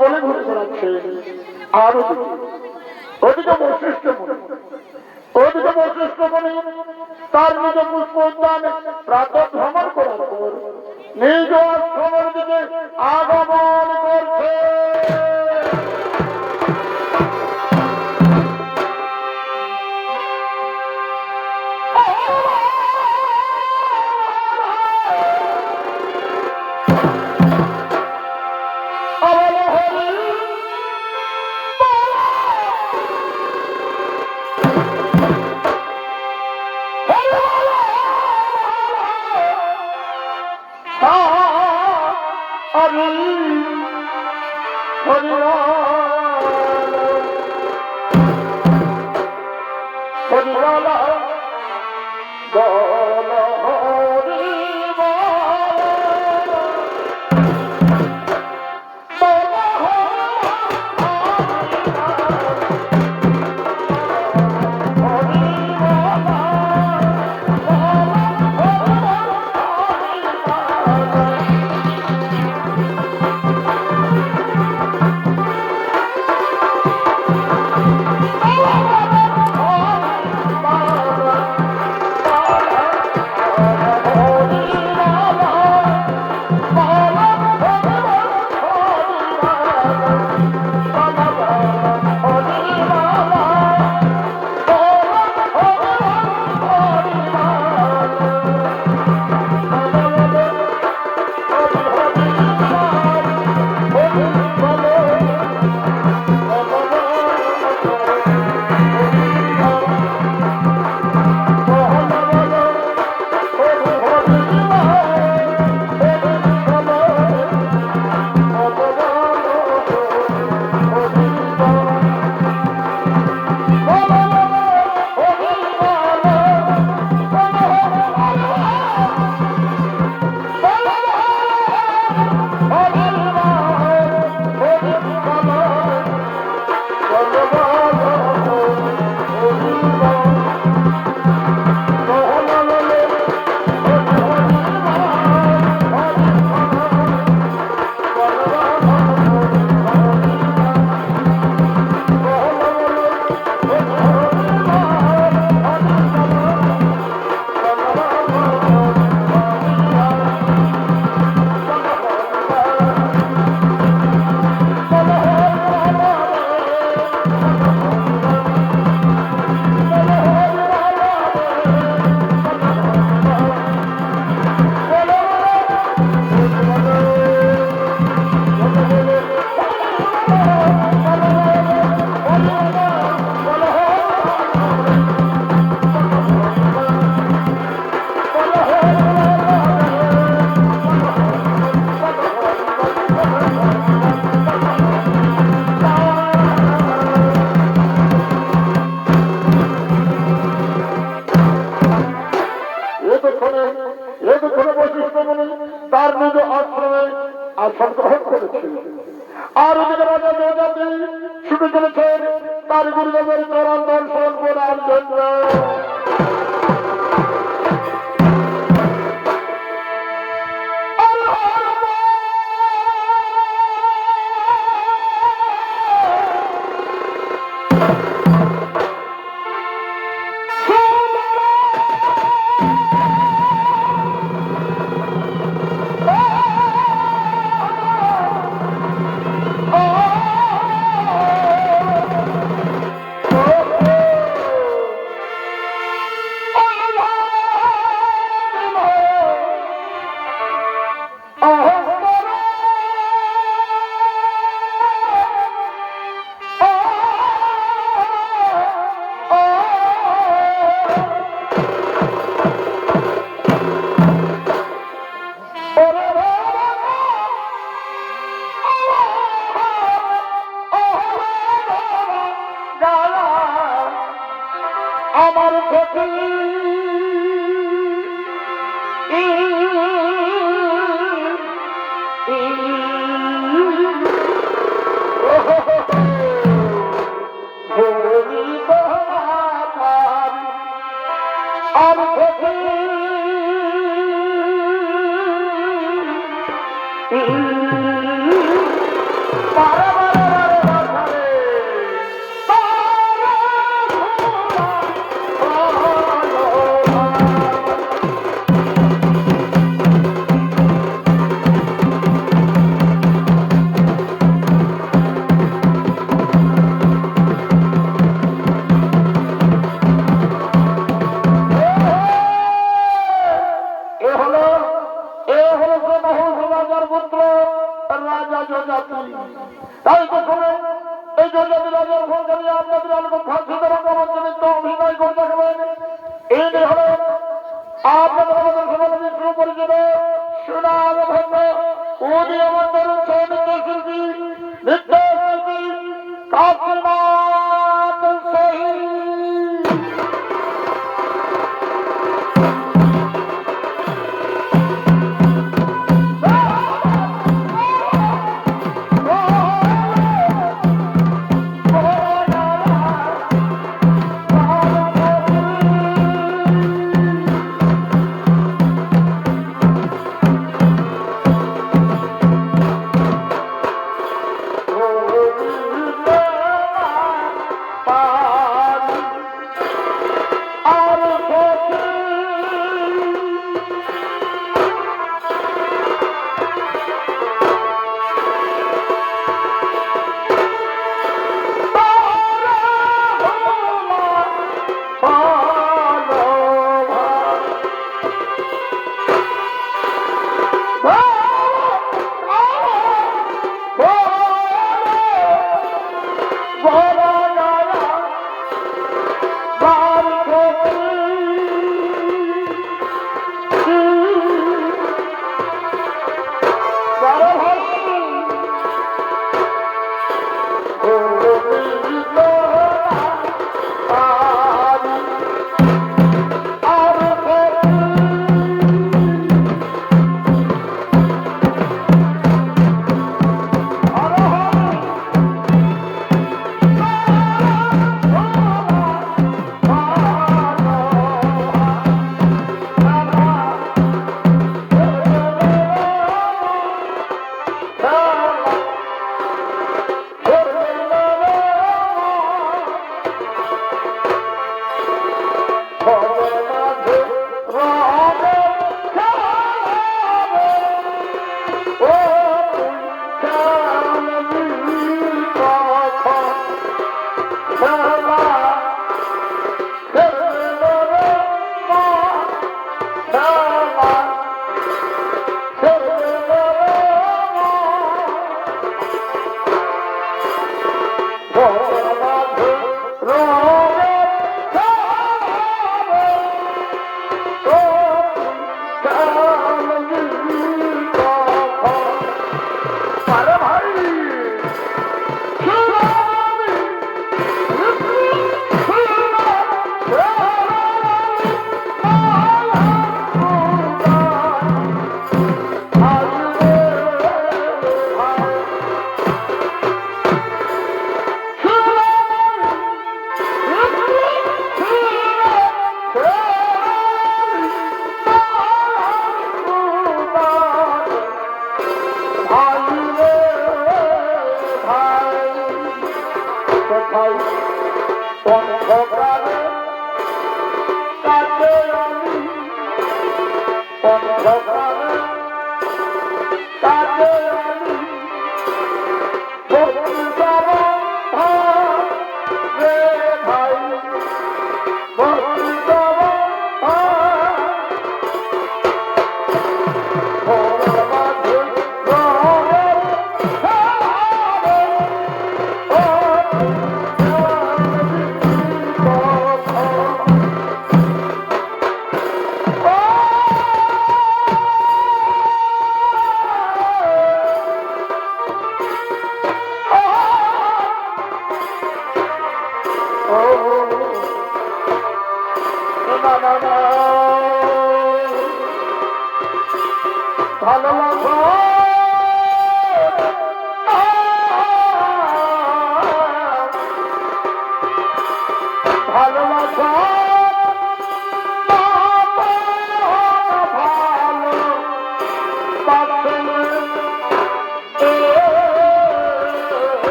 বলে ঘুরে বেড়াচ্ছেন। আর ওদিকে বৈশিষ্ট্য মুনি, ওদিকে বৈশিষ্ট্য মুনি তার নিজ পুষ্প উদ্যানে প্রাত ভ্রমণ করার পর নিজ আশ্রমের দিকে আগমন করছে। তার নিজ আশ্রমে আসন গ্রহণ করেছিল। আর ওদিকে রাজা যজাতি ছুটে চলেছেন তার গুরুদেবের চরণ দর্শন করার জন্য। আমার প্রতি তাই তো শুনে এই জন্য রাজার ফোন করিয়ে আপনাদের আলোক ফাঁসিতে রঙ্গমঞ্চে অভিনয় করে দেখাবেন। এই হলো আপনাদের আমাদের সমাজে সুপরিচিত সুনাম ধন্য উদীয়মান তরুণ নৃত্যশিল্পী কাশীনাথ শহীদ।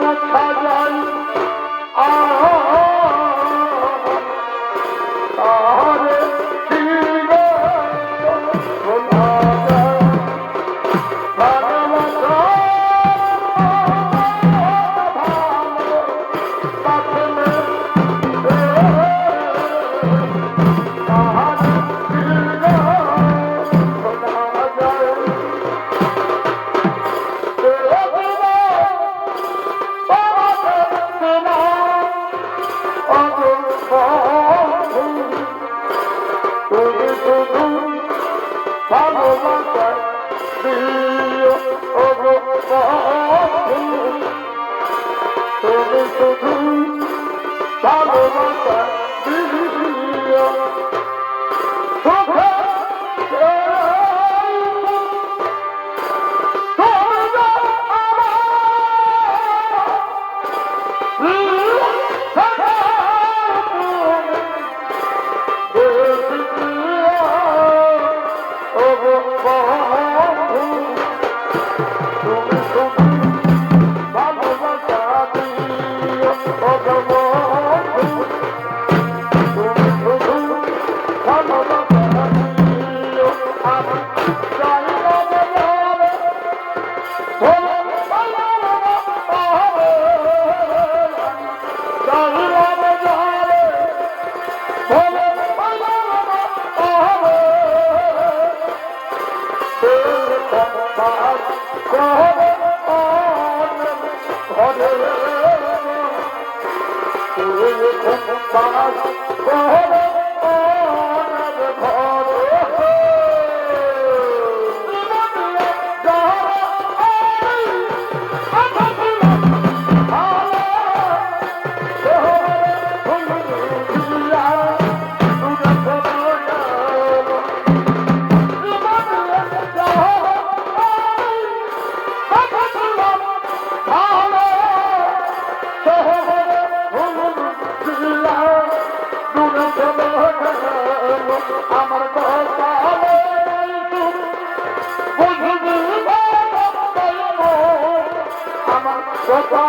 পোছা যায় আরে দিলে ভোলা যায় ভালোবাসা ভালোবাসা দিও ওগো বন্ধু তুমি শুধু ভালোবাসা দিও সুখে আমার কথা আমার কথা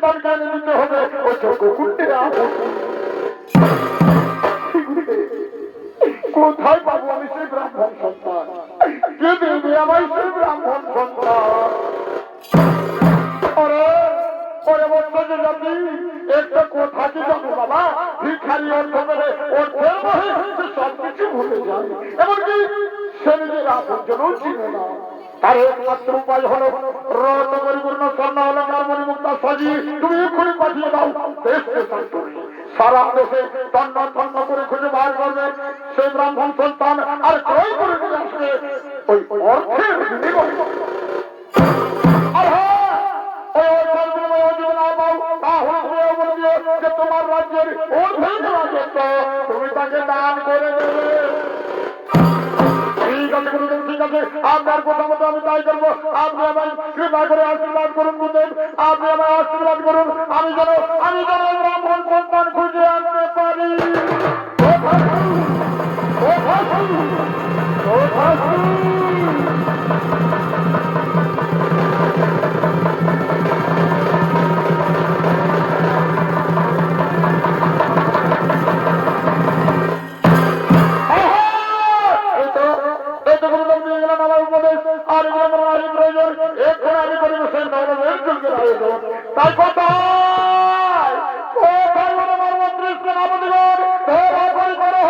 সন্তানকে এনে দিতে হবে ওই চোখ কুন্ডিরা। কোথায় পাবো আমি সেই ব্রাহ্মণ সন্তান? কে দেবে আমায় সেই ব্রাহ্মণ সন্তান? একটা কথা কি জানো বাবা, ভিখারি অর্থ করে অর্থের বহে সব কিছু ভুলে যায়, এমনকি সে নিজের আপনজনও চিনে না। তার একমাত্র উপায় হলো রত্ন পরিপূর্ণ স্বর্ণ অলঙ্কার মণিমুক্তা সাজিয়ে তুমি এক্ষুনি পাঠিয়ে দাও দেশ দেশান্তরে। সারা দেশে তন্ন তন্ন করে খুঁজে বার করবে সেই ব্রাহ্মণ সন্তান, আর ক্রয় করে নিয়ে আসবে ওই অর্থের বিনিময়ে। তোমার রাজ্যের তুমি তাকে দান করে দেবে। ঠিক আছে গুরুদেব, ঠিক আছে, আপনার কথা মতো আমি তাই করবো। আপনি আমায় কৃপা করে আশীর্বাদ করুন গুরুদেব, আপনি আমায় আশীর্বাদ করুন। আমি যেন ব্রাহ্মণ সন্তান খুঁজে আনতে পারি। তাই কোথায় কোথায় আমার মন্ত্রী সেনাপতিগণ ধরা করে করে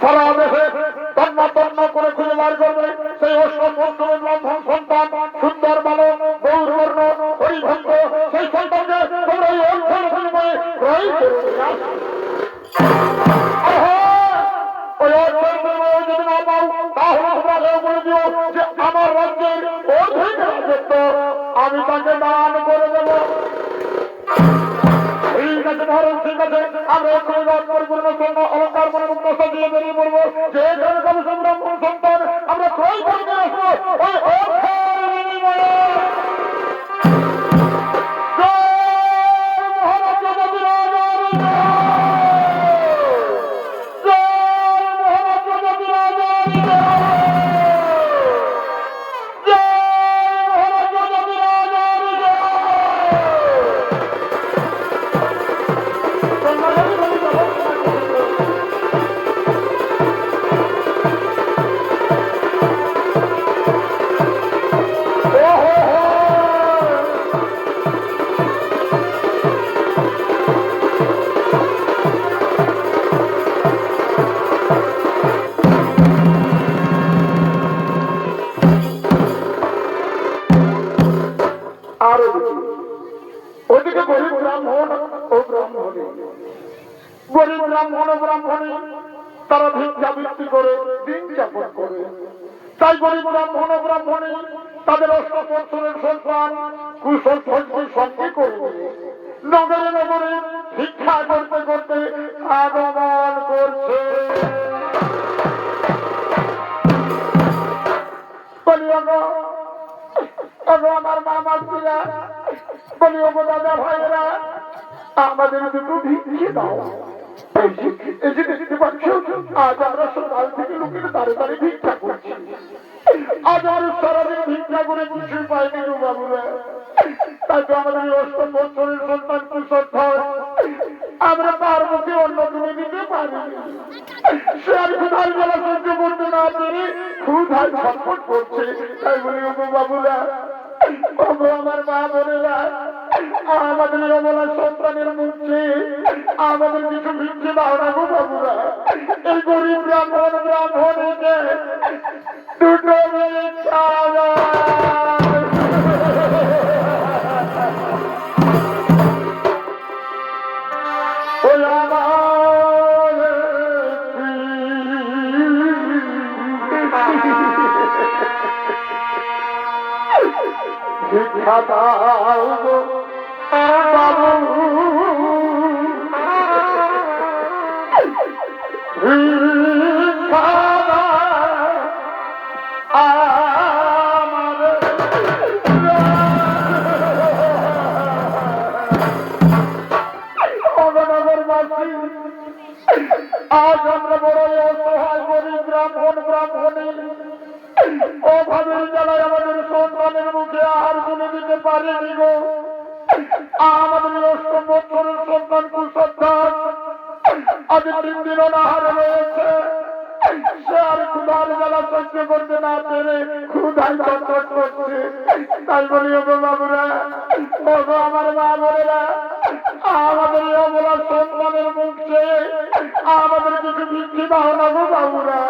সারা দেশে তন্ন তন্ন করে খুঁজে বার করবে সেই অষ্টম ব্রাহ্মণ সন্তান, সুন্দর বালক, গৌরবর্ণ, হরিভক্ত, সেই সন্তানকে তোমরা এই অর্থের বিনিময়ে ক্রয় করে নিয়ে আসবে। ওই অর্থের বিনিময়ে যদি না পাও তাহলে তোমরা বলে দিও যে আমার রাজ্যের অর্ধেক রাজত্ব আমি তাকে দান করে দেব। ঠিক আছে মহারাজ, ঠিক আছে, আমরা এক্ষুনি পরিপূর্ণ স্বর্ণ অলঙ্কার মণিমুক্ত সাজিয়ে বেরিয়ে পড়বো। যে ব্রাহ্মণ সন্তান আমরা ক্রয় করে নিয়ে আসবো ওই অর্থের বিনিময়ে। Oh, ব্রাহ্মণী, গরিব ব্রাহ্মণ ব্রাহ্মণী তারা ভিক্ষা বৃত্তি করে দিন যাপন করে। তাই গরিব ব্রাহ্মণ ব্রাহ্মণী তাদের অষ্টবৎসরের সন্তান কুশল সঙ্গে করে নগরে নগরে ভিক্ষা করতে করতে আগমন করছে। আমার মামারা বলি, ও দাদা ভাইয়েরা, আমাদের দুটো ভিক্ষে দাও। এই যে দেখতে পাচ্ছ, আজ আমরা সকাল থেকে লোকের দাঁড়ে দাঁড়ে ভিক্ষা করছি। আজ আমরা সারাদিন ভিক্ষা করে কিছুই পাইনি গো বাবুরা। তাই তো আমাদের অষ্টম বছরের সন্তান কুশল আমরা তার মুখে অন্য তুলে দিতে পারি। সে আর ক্ষুধার জ্বালা সহ্য করতে না পেরে ক্ষুধায় ছটফট করছে। তাই বলি, ও বাবুরা, আমার মা বোনেরা, আমাদের অবলা সন্তানের মুখে আমাদের কিছু ভিক্ষে দাও না গো বাবুরা। এই গরিব ব্রাহ্মণ ব্রাহ্মণীকে দুটো ভিক্ষা দাও। ওই আমার ভিক্ষা দাও গো বাবু, ভিক্ষা দাও আমার অগনগরবাসী। আজ আমরা বড় অসহায় গরিব ব্রাহ্মণ ব্রাহ্মণী অভাবের জ্বালায় আমাদের সন্তানের মুখে আহার তুলে দিতে পারিনি গো। আমাদের অষ্টম বছরের সন্তান কুশল আজ 3 দিন অনাহার রয়েছে। সে আর ক্ষুধার জ্বালা সহ্য করতে না পেরে ক্ষুধায় ছটফট করছে। তাই বলি, ও বাবুরা, ও আমার মা বোনেরা, আমাদের অবলা সন্তানের মুখে আমাদের কিছু ভিক্ষে দাও না গো বাবুরা।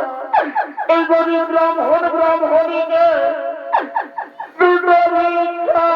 এই গরিব ব্রাহ্মণ ব্রাহ্মণীকে দুটো ভিক্ষা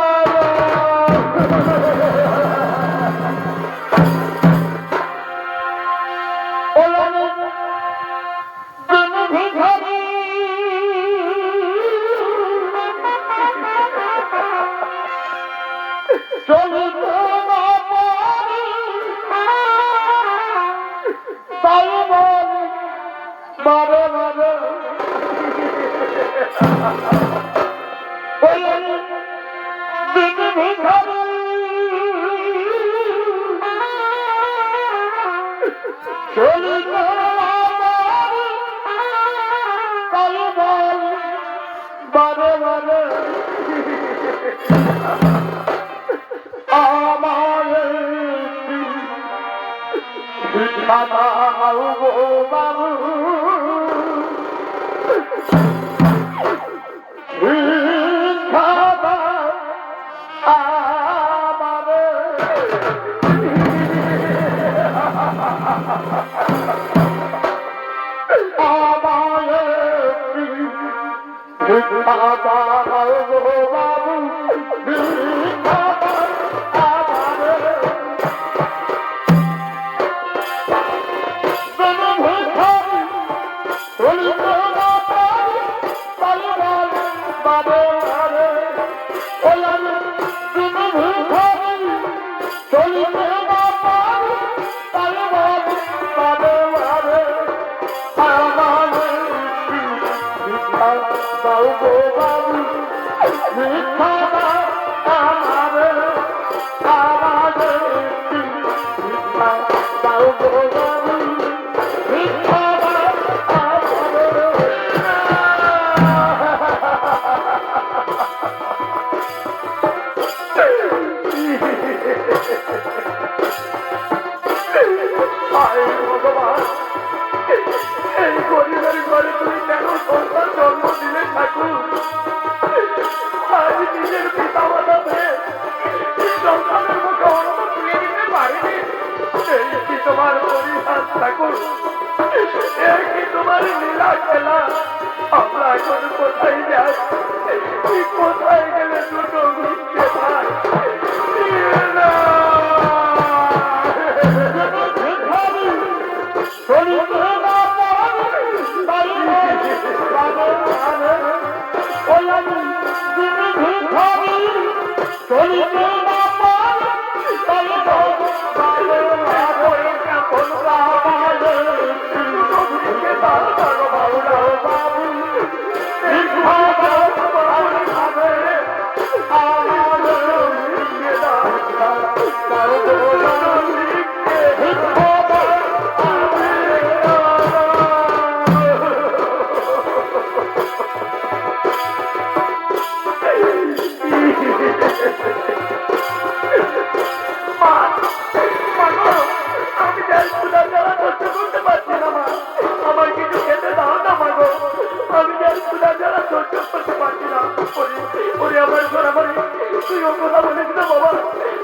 ও কথা বলিস না বাবা,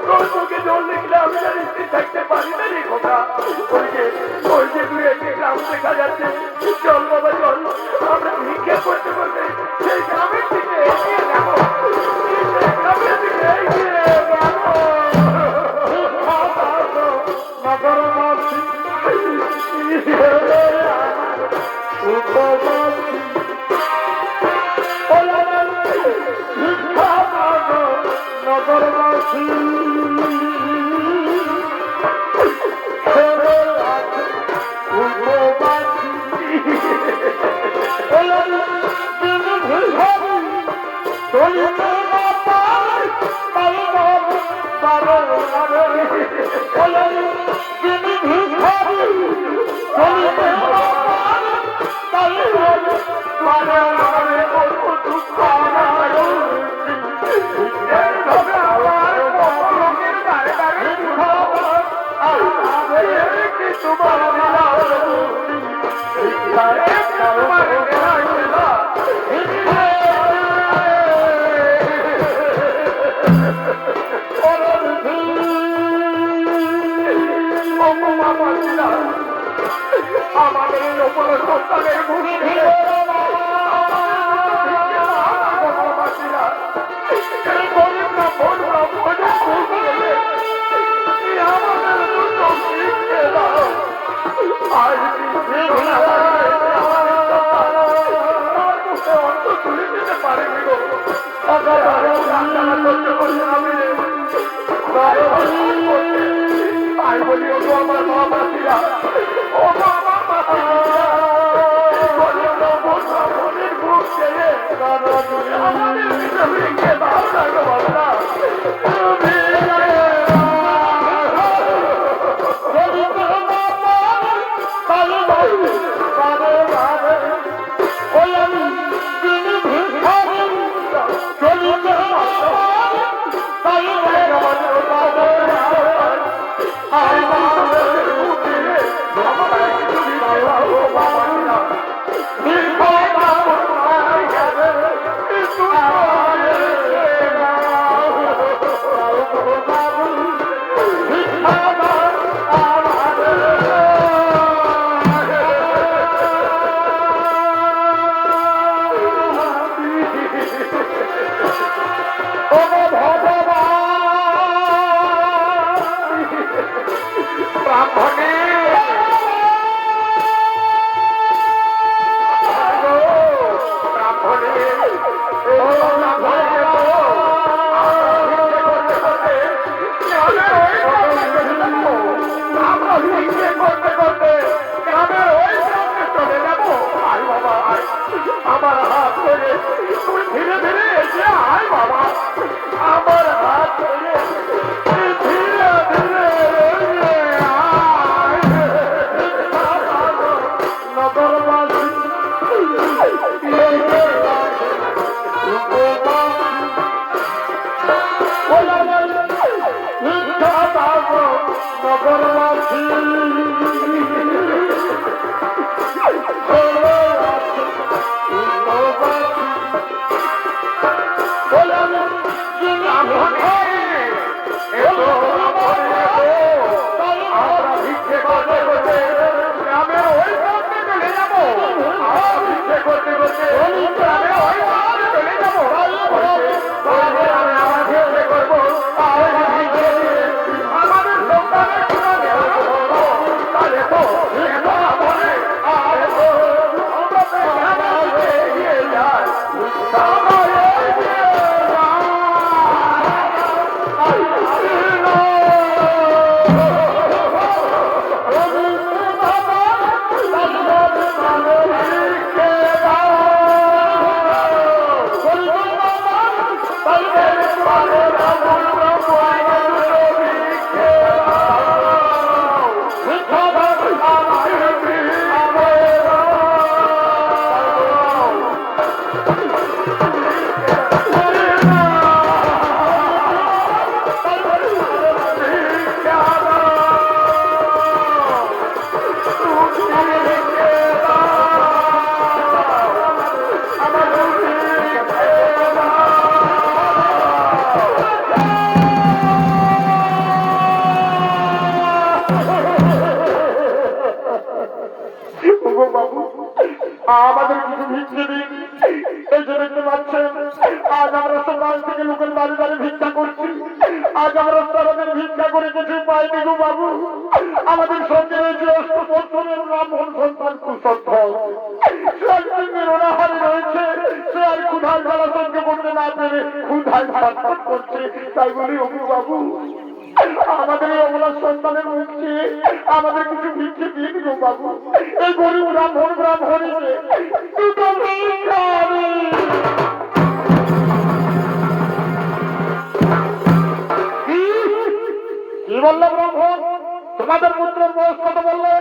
তোর চোখে জল দেখলে আমি আর স্থির থাকতে পারি না রে খোকা। ওই যে তুই একটি গ্রাম দেখা যাচ্ছে, চল বাবা চল, আমরা ভিক্ষা করতে করতে সেই গ্রামের দিকে এগিয়ে যাবো, গ্রামের দিকে এগিয়ে যাবো। নগরবাসী নগরবাসী আমাদের এই অপর সন্তানের মুখে তুলে দিতে পারেনি গো, তাই বলি ও আমার মা মাসিরা, ও আমার মনের বুক ছেড়ে আমাদের ভিতরে ভালো লাগলো বাবা। বাবু আমাদের কিছু ভিক্ষে দিন। এই যে দেখতে পাচ্ছেন আজ আমরা সকাল থেকে লোকের বাড়ি বাড়ি ভিক্ষা করছি, আজ আমরা সারাদিন ভিক্ষা করে কিছু পাইনি গো বাবু। আমাদের সঙ্গে রয়েছে অষ্টবৎসরের ব্রাহ্মণ সন্তান কুশধ্ব, অনাহারে রয়েছে, সে আর ক্ষুধার জ্বালা সহ্য করতে না পেরে ক্ষুধায় ছটফট করছে। তাই বলি অপু বাবু আমাদের এই অবলা সন্তানের মুখে আমাদের কিছু ভিক্ষে দিন গো বাবু। এই গরিব ব্রাহ্মণকে দুটো ভিক্ষা দিন। কি বললো ব্রাহ্মণ? তোমাদের পুত্রের বয়স কত বললে?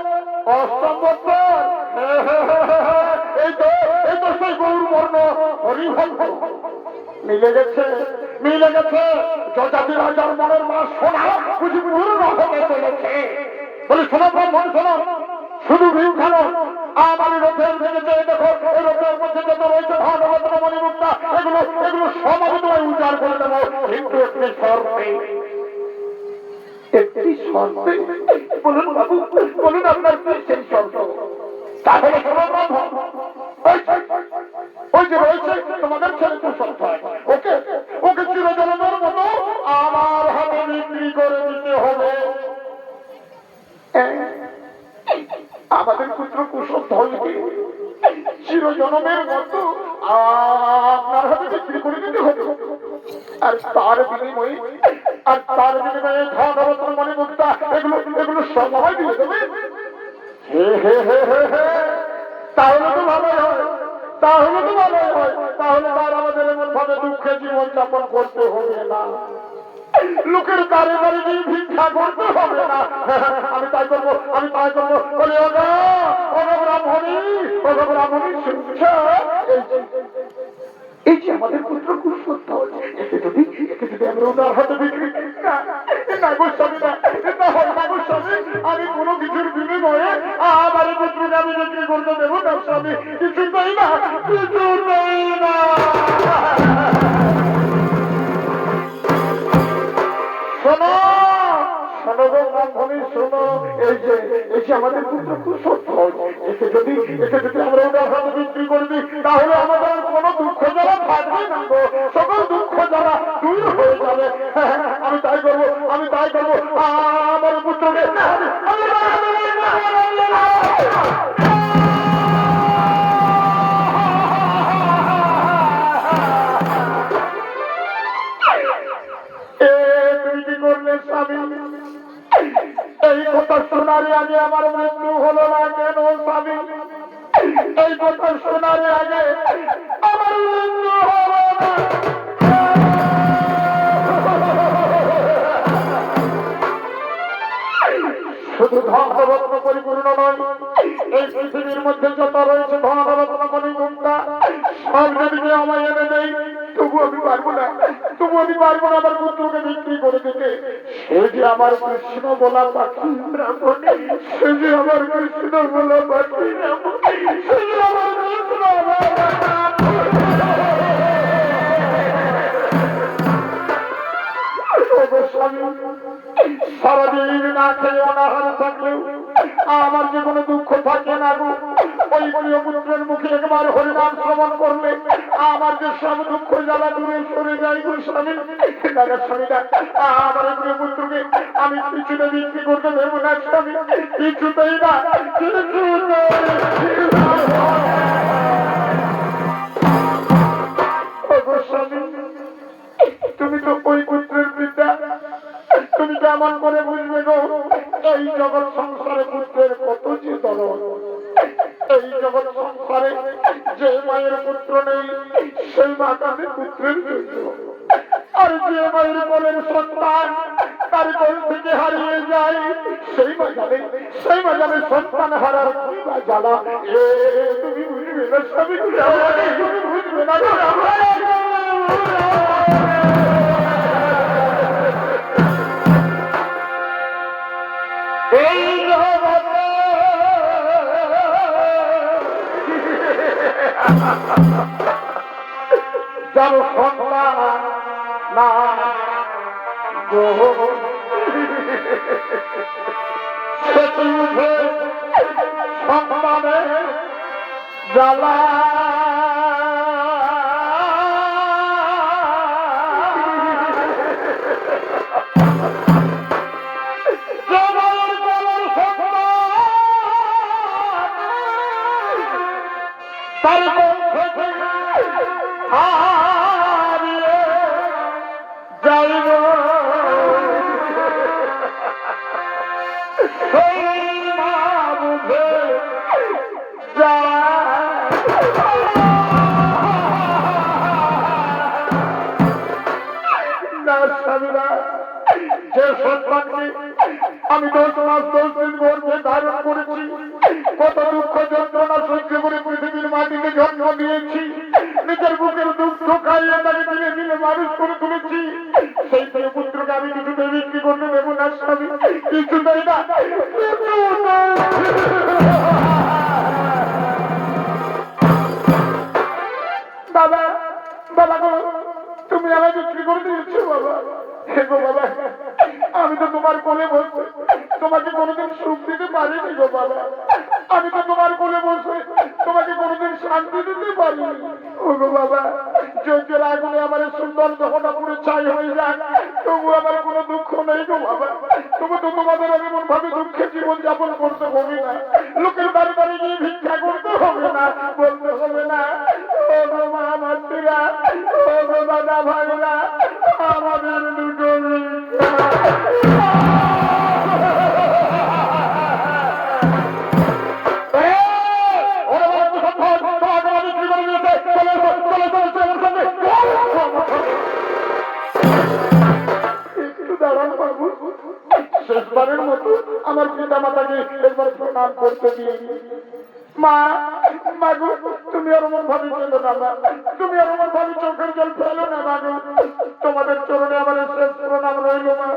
8 বছর। এই তো সেই গৌর বর্ণ হরিভক্ত মিলে গেছে, মিলে গেছে। যজাতি রাজার মনের মাস সোনা বুঝি পূর্ণ হতে চলেছে। বলি শোনো ব্রাহ্মণ শোনো, শুধু ভিক্ষা নয়, আমার রথের ভেঙেছে দেখো, এই রথের মধ্যে যত রয়েছে ধন রত্ন মণিমুক্তা, এগুলো সব আমি তোমায় উজাড় করে দেবো, কিন্তু একটি শর্তে। একটি শর্তে? বলুন বাবু বলুন আপনার কি সেই শর্ত? তাহলে শোনো ব্রাহ্মণ, ওই যে রয়েছে তোমাদের ছেলে কুশধ্ব, ওকে চিরজনমের মতো আমার হাতে বিক্রি করে দিতে হবে। আমাদের পুত্র কুশধ্বকে চিরজনমের মতো আপনার হাতে বিক্রি করে দিতে হবে, আর তার বিনিময়ে ধন রত্ন মণিমুক্তা এগুলো সবাই দিয়ে দেবে। তাহলে তো ভালোই হয়, তাহলে তার আমাদের এমন ভাবে দুঃখে জীবন যাপন করতে হবে না, লোকের দ্বারে দ্বারে গিয়ে ভিক্ষা করতে হবে না। আমি তাই করবো। বলি ব্রাহ্মণী শুনছ? এই যে আমাদের পুত্র কুশধ্ব, একে যদি আমরা ওনার হাতে বিক্রি না গোস্বামী, না হয় না গোস্বামী, আমি কোনো কিছুর বিনিময়ে আমার পুত্রকে আমি বিক্রি করতে দেবো না স্বামী, কিছুতেই না। শোনো গো ব্রাহ্মণী শোনো, এই যে আমাদের পুত্র কুশধ্ব, একে যদি আমরা ওনার হাতে বিক্রি করে দিই, তাহলে আমাদের কোনো দুঃখ জ্বালা থাকবে না গো, সকল দুঃখ জ্বালা দূর হয়ে যাবে। আমি তাই করবো। আমার পুত্রকে তুমি কি করলে স্বামী? এই কথা শোনারে আগে আমার মৃত্যু হলো না কেন স্বামী? এই কথা শোনারে আগে আমার মৃত্যু হলো না। শুধু ধন রত্ন পরিপূর্ণ নয়, এই পৃথিবীর মধ্যে যত রয়েছে ধন রত্ন মণিমুক্তা সব যদি আমায় এনে দেয়, তবু আমি পারবো না আমার পুত্রকে বিক্রি করে দিতে। সে যে আমার কৃষ্ণ বলা পাখি, সে যে আমার কৃষ্ণ বলা পাখি, সে যে আমার কৃষ্ণ বলা সারাদিন না খেয়ে অনাহারে থাকলেও আমার যে কোনো দুঃখ থাকে না গো। ওই প্রিয় পুত্রের মুখে একবার হরিনাম শ্রবণ করলে আমার যে সব দুঃখ জ্বালা দূরে সরে যায় গো স্বামী। স্বামীরা আমার প্রিয় পুত্রকে আমি কিছুতে বিক্রি করতে দেবো না স্বামী, কিছুতেই না। তুমি তো ওই পুত্রের পিতা, তুমি কেমন করে বুঝবে গো এই জগৎ সংসারে পুত্রের কত যে দরদ। এই জগৎ সংসারে যে মায়ের পুত্র নেই সেই মা কাঁদে পুত্রের জন্য, আর যে মায়ের কোলের সন্তান তার কোল থেকে হারিয়ে যায় সেই মা জানে সন্তান হারার জ্বালা। তুমি বুঝবে না স্বামী, তুমি বুঝবে না। এই যার সন্তান না সন্তানের জ্বালা যে সন্তানকে আমি 10 মাস 10 দিন গর্ভে ধারণ করেছি, কত দুঃখ যন্ত্রণা সহ্য করে পৃথিবীর মাটিতে জন্ম দিয়েছি, নিজের বুকের দুঃখ খাইয়ে তাকে ধীরে ধীরে মানুষ করে তুলেছি, সেই থেকে পুত্রকে আমি কিছুতে বিক্রি করতে দেবো না স্বামী, কিছুতেই না। বাবা বাবা গো, তুমি আমায় বিক্রি করে দিয়েছো বাবা। হে গো বাবা, আমি তো তোমার কোলে বসে তোমাকে কোনোদিন সুখ দিতে পারিনি গো বাবা। আমি তো তোমার কোলে বসে তোমাকে কোনোদিন শান্তি দিতে পারিনি। ও গো বাবা, যজ্ঞের আগুনে আমার সুন্দর দেহটা পুরো ছাই হয়ে যায়, তবু আমার কোনো দুঃখ নেই গো বাবা। তবু তো তোমাদের এমন ভাবে দুঃখে জীবন যাপন করতে হবে না, লোকের বাড়ি বাড়ি গিয়ে ভিক্ষা করতে হবে না, বলতে হবে না ও গো মা মাতৃরা, ও গো দাদা ভাইরা, আমাদের দুটো শেষবারের মতো আমার পিতা মাতাকে একবার প্রণাম করতে দিয়ে মা মাগো, তুমি আর আমার ভাবি চলো না মা, তুমি আর আমার ভাবি চোখের জল ফেলো না মাগো, তোমাদের চরণে আমার শেষ প্রণাম রইল মা।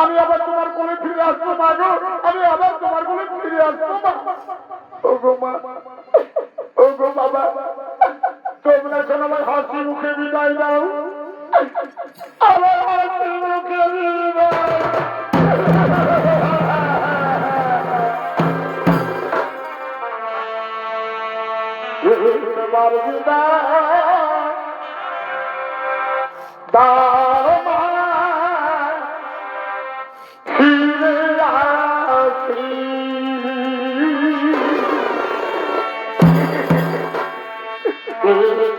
আমি আবার তোমার কোলে ফিরে আসবো মাগো, আমি আবার তোমার কোলে ফিরে আসবো মা। ও গো মা, ও গো বাবা, তোমরা যেন আমার হাসি মুখে বিদায় দাও, আমার হাসি মুখে বিদায়। তোমার বিদায় দাও মা, ফিরে আসি।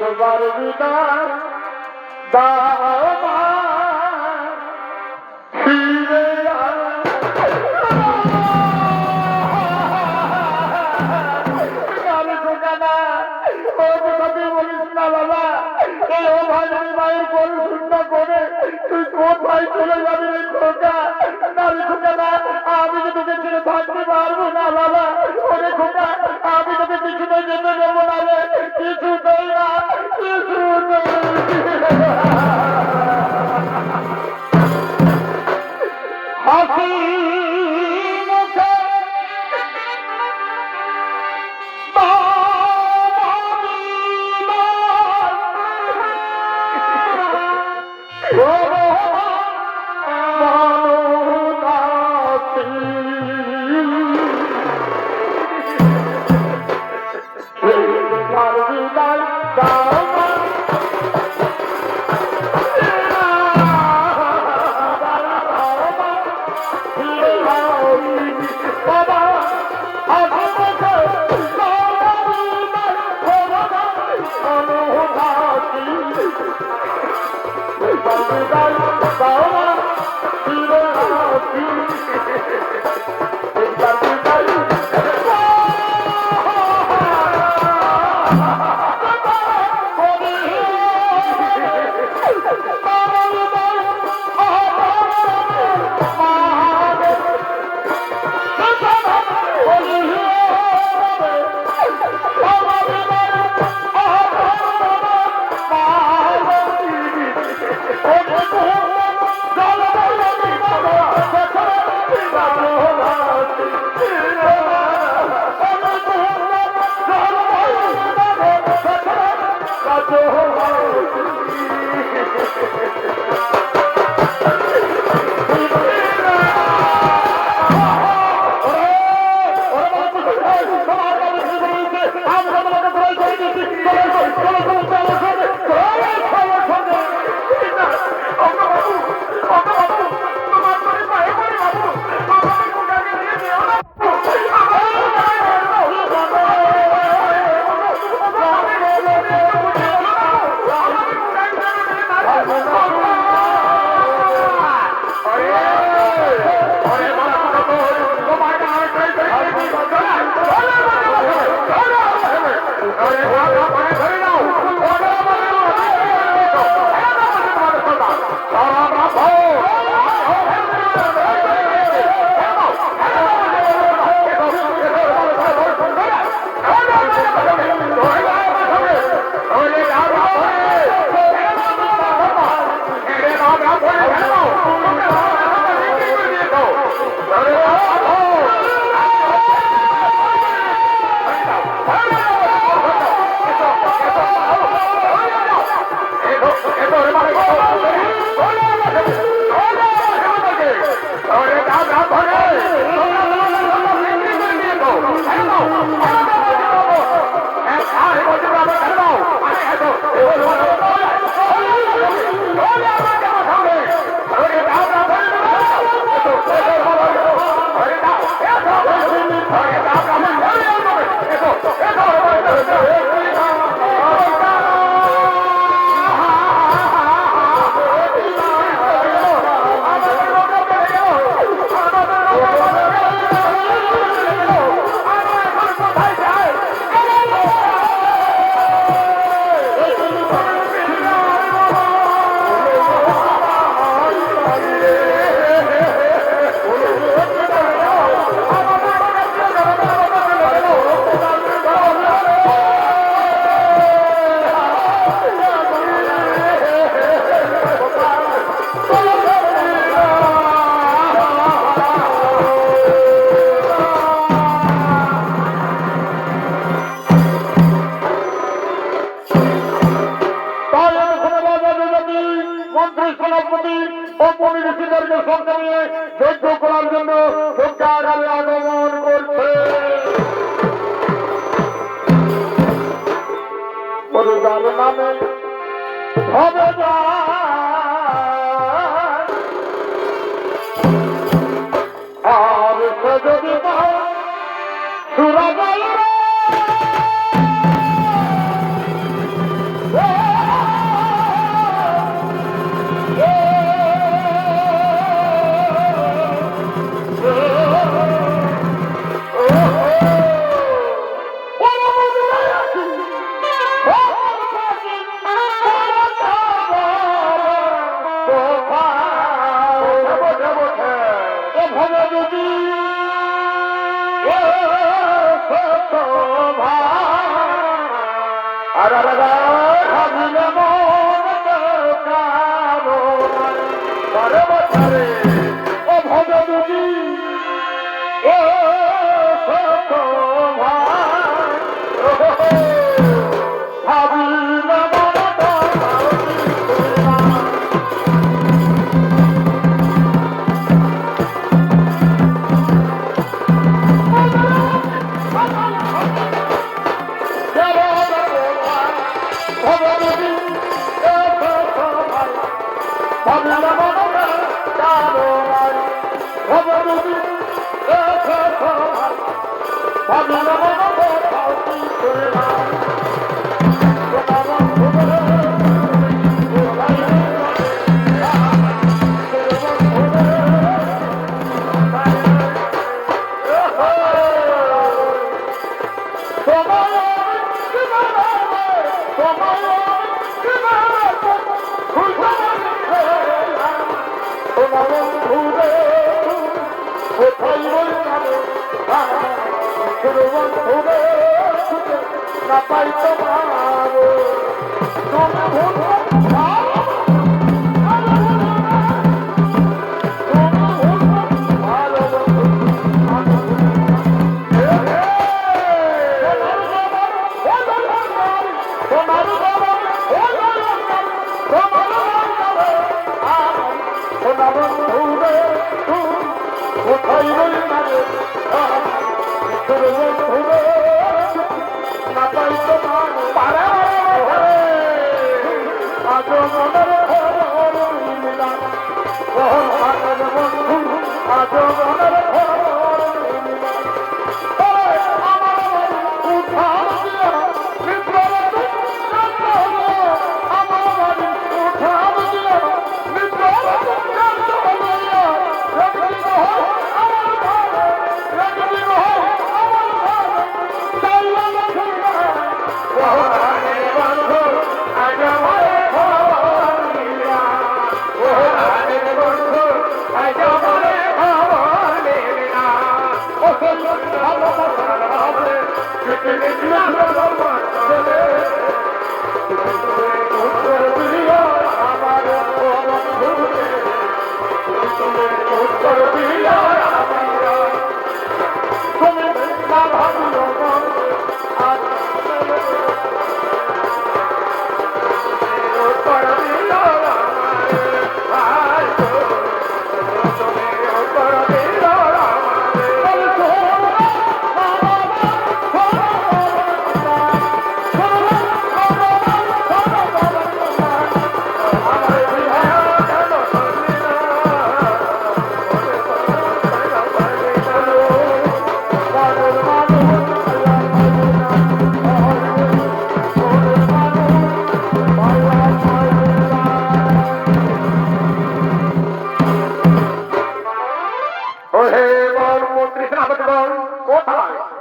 তোমার বিদায় দাও মা, ফিরে বলিস না বাবা, এই ও ভাই মায়ের কোন শুননা করে তুই কোথায় চলে যাবি রে খোকা? নারে খোকা না, আমি যে তোকে ছেড়ে থাকতে পারবো না বাবা। ওরে খোকা, আমি তোকে কিছুতেই যেতে দেবো না রে, কিছুতেই না, কিছুতেই। হাসি মুখে বিদায় দাও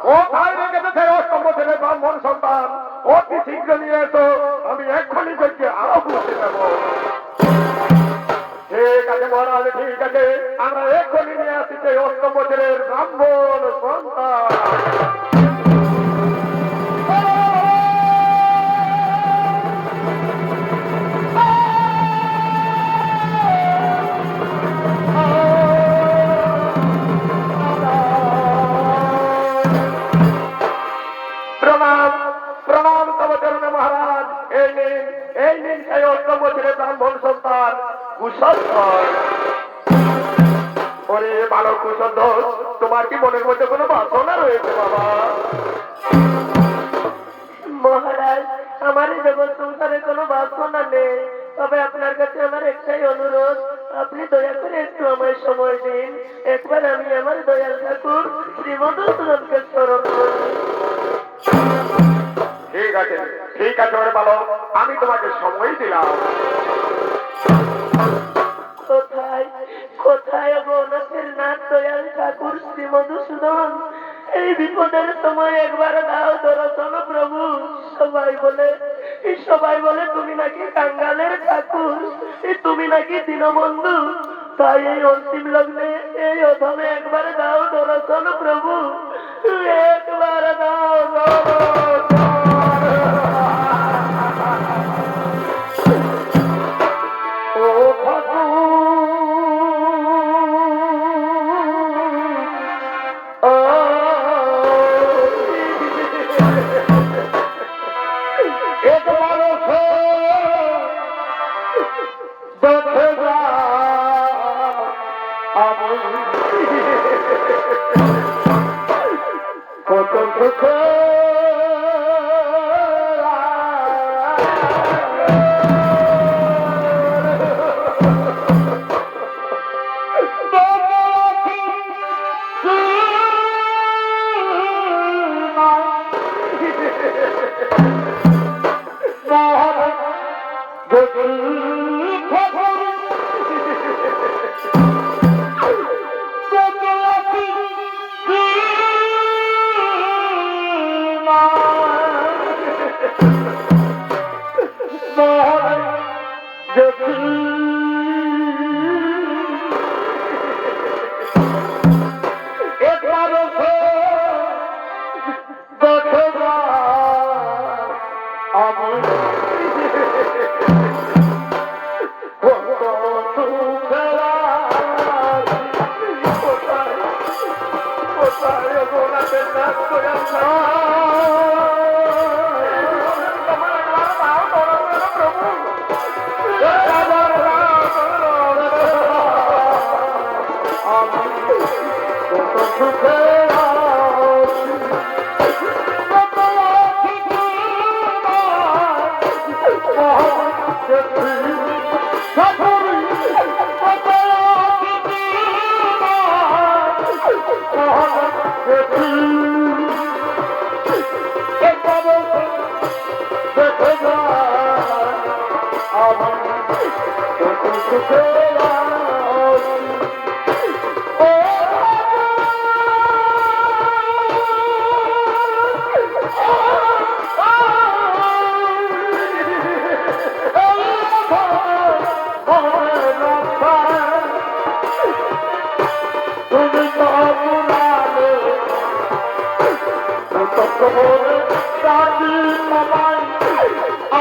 কোথায় রেখেছে সেই অষ্টম ছেলে ব্রাহ্মণ সন্তান? অতি শীঘ্র নিয়ে এসো, আমি এক্ষুনি দেখি আরো বুঝতে দেব। ঠিক আছে মহারাজ, ঠিক আছে, আমরা এক্ষুনি নিয়ে আসি সেই অষ্টম ছেলের ব্রাহ্মণ সন্তান। প্রণাম প্রণাম তব চরণে মহারাজ। এই নিন সেই অষ্টম ছেলে ব্রাহ্মণ সন্তান কুশধ্বজ। ওরে বালক কুশধ্বজ, তোমার কি মনের মধ্যে কোনো বাসনা রয়েছে বাবা? মহারাজ, আমার এই জগৎ সংসারে কোনো বাসনা নেই, তবে আপনার কাছে আমার একটাই অনুরোধ, আপনি দয়া করে একটু আমায় সময় দিন, একবার আমি আমার দয়াল ঠাকুর শ্রী মধুসূদনকে স্মরণ করি। ঠিক আছে ঠিক আছে ওরে বালক, আমি তোমাকে সময় দিলাম। কোথায় কোথায় অনাথের নাথ দয়াল ঠাকুর শ্রী মধুসূদন? এই বিপদের সময় একবার দাও দর্শন প্রভু। সবাই বলে তুমি নাকি কাঙ্গালের ঠাকুর, তুমি নাকি দীনবন্ধু, তাই এই অন্তিম লগ্নে এই অধমে একবার দাও দর্শন প্রভু, একবার দাও দর্শন। ও ঠাকুর, একবার দেখে যা আমি কত সুখে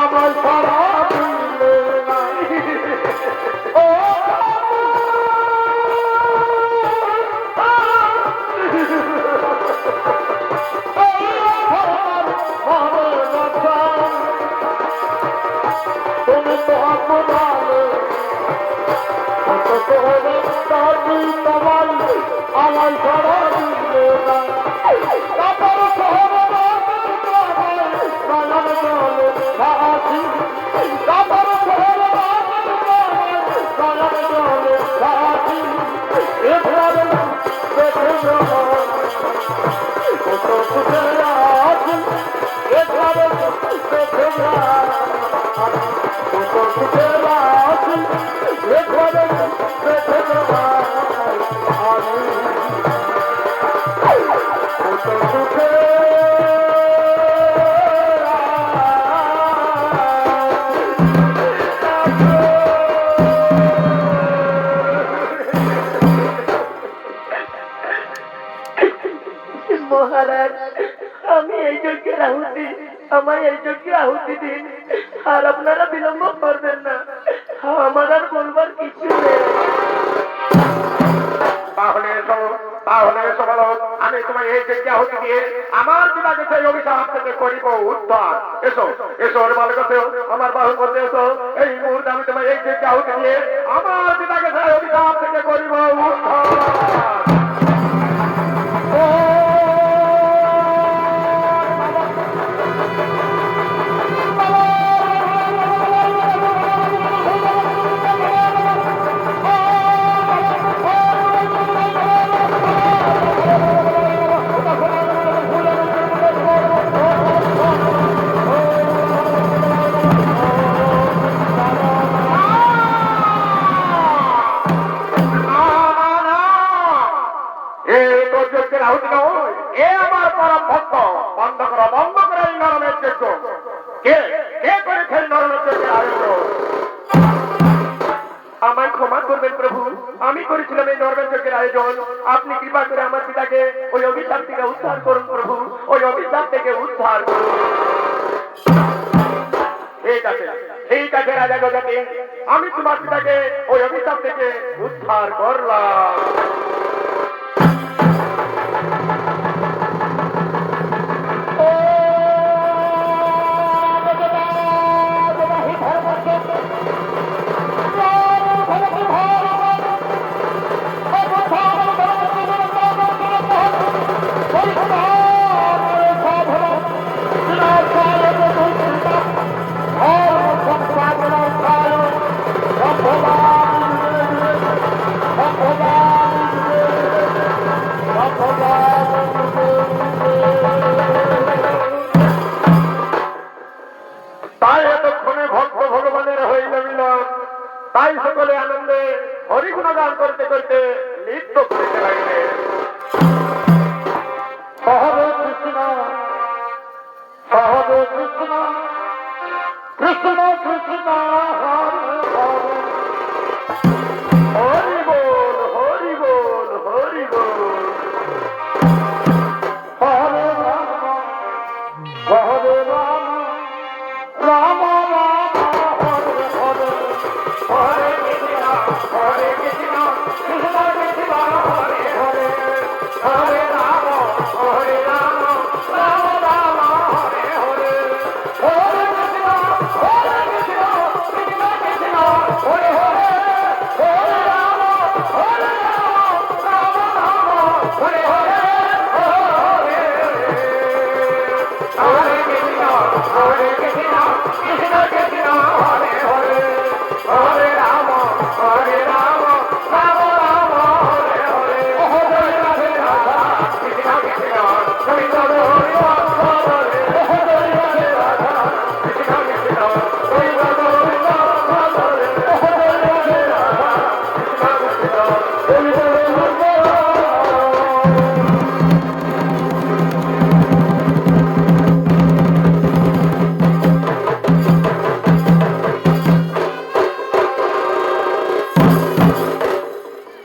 আমার সারা আমার মহারাজ, আমি এই যজ্ঞের আহুতি, আমায় এই যজ্ঞে আহুতি দিন, আর আপনারা বিলম্ব করবেন না, আমার আর বলবার কিছু নেই। তাহলে এসো বলো, আমি তোমার এই যজ্ঞে আহুতি দিয়ে আমার পিতাকে সেই অভিশাপ থেকে করিব উদ্ধার। এসো এসো ওর মালিক আমার বাহু করতে এসো, এই মুহূর্তে আমি তোমার এই যজ্ঞে আহুতি দিয়ে আমার পিতাকে সেই অভিশাপ থেকে করিব উদ্ধার। আমায় ক্ষমা করবেন প্রভু, আমি করেছিলাম এই নরমের যজ্ঞের আয়োজন। আপনি কৃপা করে আমার পিতাকে ওই অভিশাপ থেকে উদ্ধার করুন প্রভু, ওই অভিশাপ থেকে উদ্ধার করুন। ঠিক আছে রাজা গজপতি, আমি তোমার পিতাকে ওই অভিশাপ থেকে উদ্ধার করলাম।